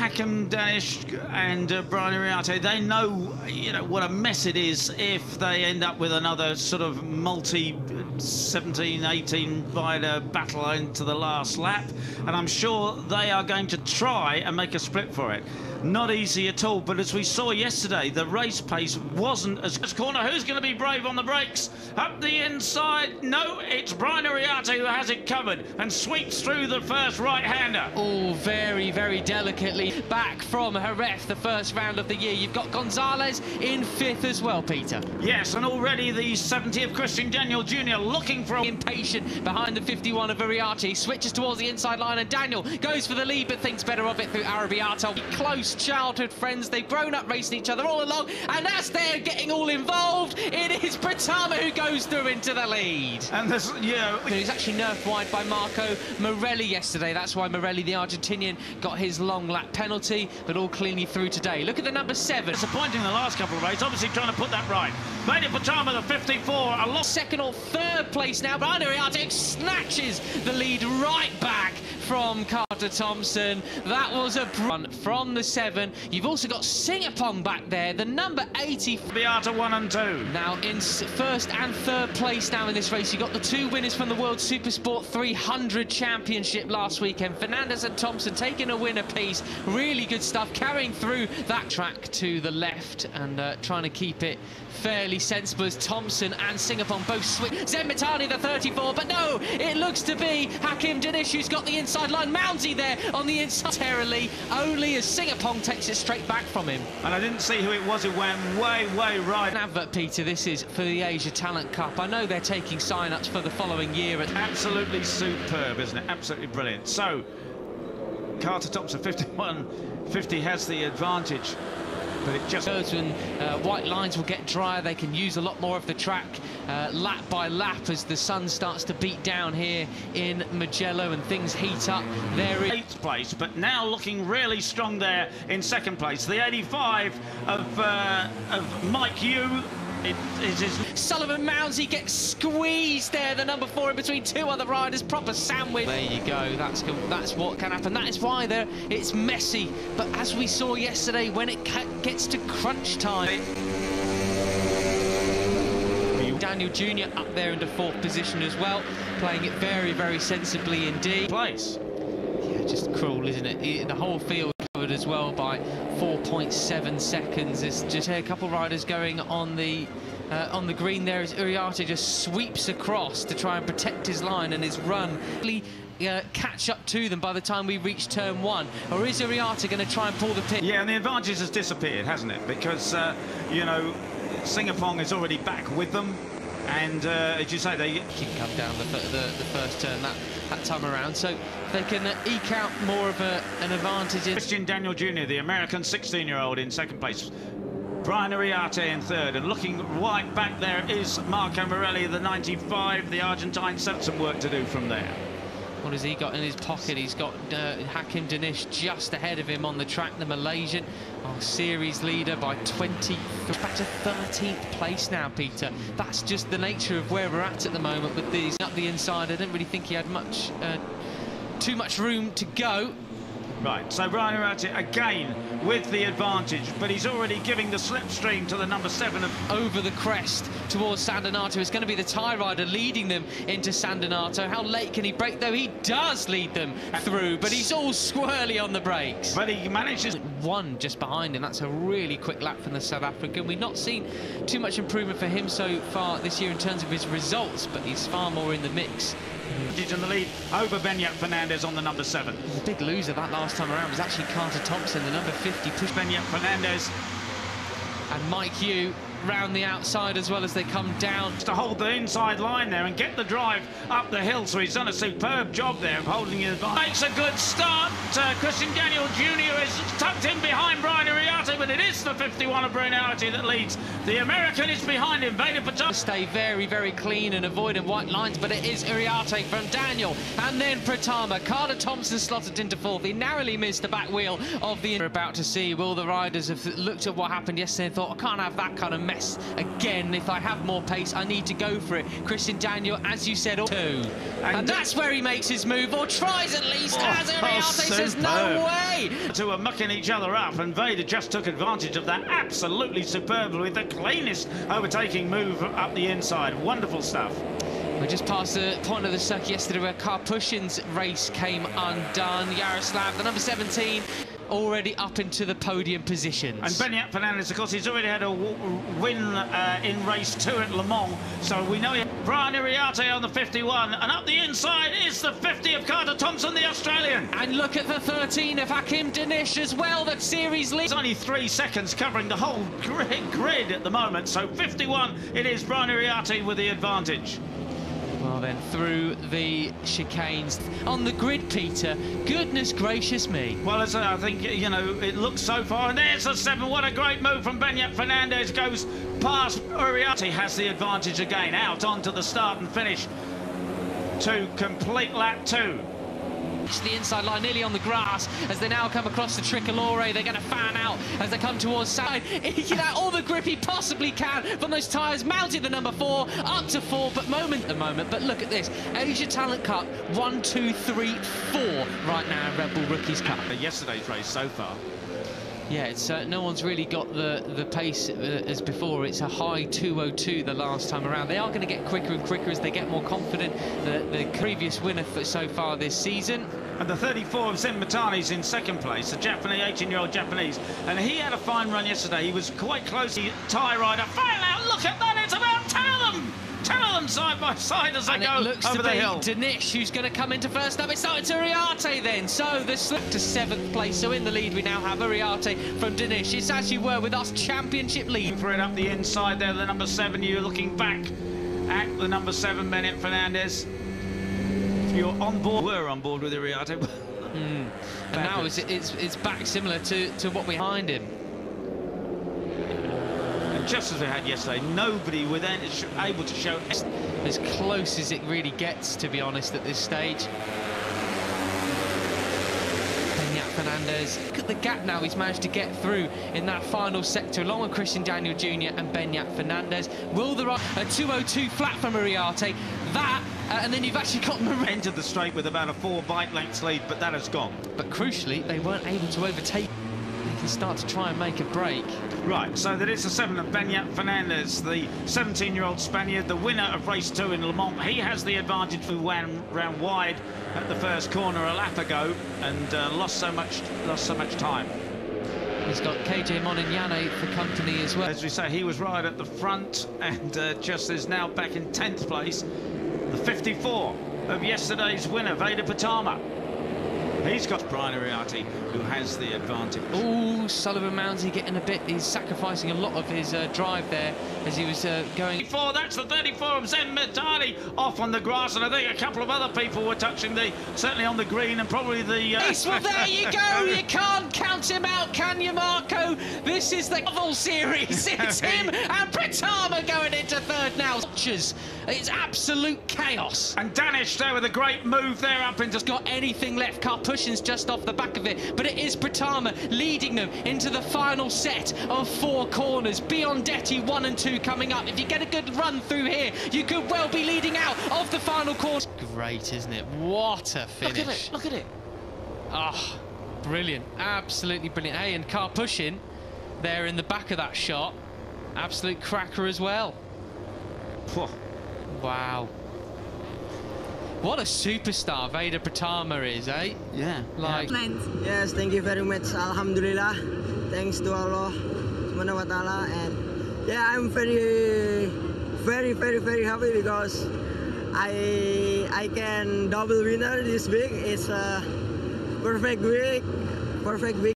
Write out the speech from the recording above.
Hakim Danish and Brian Iriarte, they know, you know, what a mess it is if they end up with another sort of multi 17, 18 rider battle into the last lap, and I'm sure they are going to try and make a split for it. Not easy at all, but as we saw yesterday, the race pace wasn't as corner. Who's going to be brave on the brakes? Up the inside. No, it's Brian Iriarte who has it covered and sweeps through the first right-hander. Oh, very, very delicately back from Jerez, the first round of the year. You've got Gonzalez in 5th as well, Peter. Yes, and already the 70 of Christian Daniel Jr. looking for... Impatient behind the 51 of Iriarte, switches towards the inside line, and Daniel goes for the lead, but thinks better of it through Arabiato. Close childhood friends, they've grown up racing each other all along, and as they're getting all involved, it is Britama who goes through into the lead. And this, yeah, he's actually nerfed wide by Marco Morelli yesterday. That's why Morelli, the Argentinian, got his long lap penalty, but all cleanly through today. Look at the number 7. Disappointing the last couple of races, obviously trying to put that right. Veda Ega, the 54, a lot. 2nd or 3rd place now, but Iriarte snatches the lead right back from Carter Thompson. That was a run from the 7. You've also got Singapong back there, the number 80. Beata 1 and 2. Now in 1st and 3rd place now in this race. You got the 2 winners from the World Supersport 300 Championship last weekend. Fernandez and Thompson taking a win apiece. Really good stuff, carrying through that track to the left and trying to keep it fairly sensible as Thompson and Singapong both switch. Zemmitani, the 34, but no, it looks to be Hakim Danish who's got the inside line. Mounsey there on the inside, terribly, only as Singapong takes it straight back from him. And I didn't see who it was, it went way right. An advert, Peter, this is for the Asia Talent Cup. I know they're taking sign-ups for the following year. Absolutely superb, isn't it? Absolutely brilliant. So, Carter Thompson, 51-50 has the advantage. But it just... When white lines will get drier, they can use a lot more of the track lap by lap as the sun starts to beat down here in Mugello and things heat up. There is 8th place, but now looking really strong there in 2nd place. The 85 of Mike Yu. It is Sullivan Mounsey gets squeezed there, the number 4 in between 2 other riders, proper sandwich. There you go, that's what can happen. That is why it's messy, but as we saw yesterday, when it gets to crunch time, Daniel Jr. up there into 4th position as well, playing it very, very sensibly indeed. Place. Yeah, just cruel, isn't it? The whole field covered as well by 4.7 seconds. There's just a couple riders going on the green there as Iriarte just sweeps across to try and protect his line and his run. Catch up to them by the time we reach turn 1, or is Iriarte going to try and pull the pin? Yeah, and the advantage has disappeared, hasn't it? Because you know, Singapong is already back with them, and as you say, they can come down the first turn that time around, so they can eke out more of an advantage. Christian Daniel Jr., the American 16-year-old, in 2nd place. Brian Iriarte in 3rd, and looking right back there is Marco Morelli, the 95, the Argentine. Some work to do from there. What has he got in his pocket? He's got Hakim Danish just ahead of him on the track, the Malaysian, our series leader by 20. Back to 13th place now, Peter. That's just the nature of where we're at the moment with these up the inside. I didn't really think he had too much room to go. Right, so Brian Iriarte again with the advantage, but he's already giving the slipstream to the number 7 of... Over the crest towards San Donato. It's going to be the tie rider leading them into San Donato. How late can he brake, though? He does lead them through, but he's all squirrely on the brakes. But he manages... 1 just behind him. That's a really quick lap from the South African. We've not seen too much improvement for him so far this year in terms of his results, but he's far more in the mix. In the lead over Benyat Fernandez on the number 7. The big loser that last time around was actually Carter Thompson, the number 50. Pushed Benyat Fernandez and Mike Yu round the outside as well as they come down. To hold the inside line there and get the drive up the hill, so he's done a superb job there of holding his advantage. Makes a good start. Christian Daniel Jr. is tucked in behind Brian Iriarte, but it is the 51 of Brilian that leads. The American is behind him. Veda Ega. Stay very, very clean and avoiding white lines, but it is Uriarte from Daniel, and then Pratama. Carter Thompson slotted into fourth. He narrowly missed the back wheel of the... We're about to see, will the riders have looked at what happened yesterday and thought, I can't have that kind of mess again. If I have more pace, I need to go for it. Christian Daniel, as you said, two. And that's where he makes his move, or tries at least, as Uriarte says, no way! Two are mucking each other up, and Veda just took advantage of that absolutely superbly with the cleanest overtaking move up the inside. Wonderful stuff. We just passed the point of the circuit yesterday where Karpushin's race came undone. Yaroslav, the number 17, already up into the podium positions. And Benyat Fernandez, of course, he's already had a win in race 2 at Le Mans, so we know Brian Uriarte on the 51, and up the inside is the 50 of Carter Thompson, the Australian. And look at the 13 of Hakim Danish as well, that series lead. It's only 3 seconds covering the whole grid at the moment, so 51 it is Brian Uriarte with the advantage. Well then, through the chicanes on the grid, Peter, goodness gracious me. Well, as I think, you know, it looks so far, and there's the 7. What a great move from Benyat Fernandez, goes past Uriarte, has the advantage again, out onto the start and finish to complete lap 2. The inside line, nearly on the grass, as they now come across the Tricolore. They're going to fan out as they come towards side. He can have all the grip he possibly can from those tyres, mounted the number 4, up to 4, but at the moment. But look at this, Asia Talent Cup, 1, 2, 3, 4 right now, Red Bull Rookies Cup. Yesterday's race so far. Yeah, it's no one's really got the pace as before. It's a high 2:02 the last time around. They are going to get quicker and quicker as they get more confident. The previous winner so far this season. And the 34 of Zen Matani's in second place, a Japanese, 18-year-old Japanese. And he had a fine run yesterday. He was quite close. Thai rider, fine out, look at that, it's about 10 of them! 10 of them side by side as they go over the hill. Danish who's going to come into first up. It's starting to Uriarte then. So the slip to 7th place. So in the lead we now have Uriarte from Danish. It's as you were with us, championship lead. For it up the inside there, the number 7. You're looking back at the number 7, Benyat Fernandez. If you're on board, we're on board with Uriarte. And now it's back similar to what we behind him. Just as we had yesterday, nobody was able to show as close as it really gets, to be honest, at this stage. Benyat Fernandez, look at the gap now he's managed to get through in that final sector, along with Christian Daniel Jr. and Benyat Fernandez. Will the a 2:02 flat from Uriarte, that, and then you've actually got entered the straight with about a 4 bike lengths lead, but that has gone. But crucially, they weren't able to overtake. They can start to try and make a break. Right, so that is the 7 of Benyat Fernandez, the 17-year-old Spaniard, the winner of race 2 in Le Mans. He has the advantage, who ran wide at the first corner a lap ago and lost so much time. He's got KJ Monignane for company as well. As we say, he was right at the front and just is now back in 10th place. The 54 of yesterday's winner, Veda Ega. He's got Brian Uriarte, who has the advantage. Oh, Sullivan Mounsey getting a bit. He's sacrificing a lot of his drive there as he was going. That's the 34 of Zen Matani off on the grass, and I think a couple of other people were touching certainly on the green, and probably the... Well, there you go. You can't count him out, can you, Marco? This is the novel series. It's him and Pratama going into third now. It's absolute chaos. And Danish there with a great move there up into... Got anything left. Karpushin's just off the back of it, but it is Pratama leading them into the final set of 4 corners. Biondetti 1 and 2 coming up. If you get a good run through here, you could well be leading out of the final corner. Great, isn't it? What a finish. Look at it. Ah, brilliant. Absolutely brilliant. Hey, and Karpushin there in the back of that shot. Absolute cracker as well. Wow. What a superstar Veda Ega is, eh? Yeah. Like. Yes, thank you very much. Alhamdulillah. Thanks to Allah Subhanahu wa Ta'ala. And yeah, I'm very happy because I can double winner this week. It's a perfect week.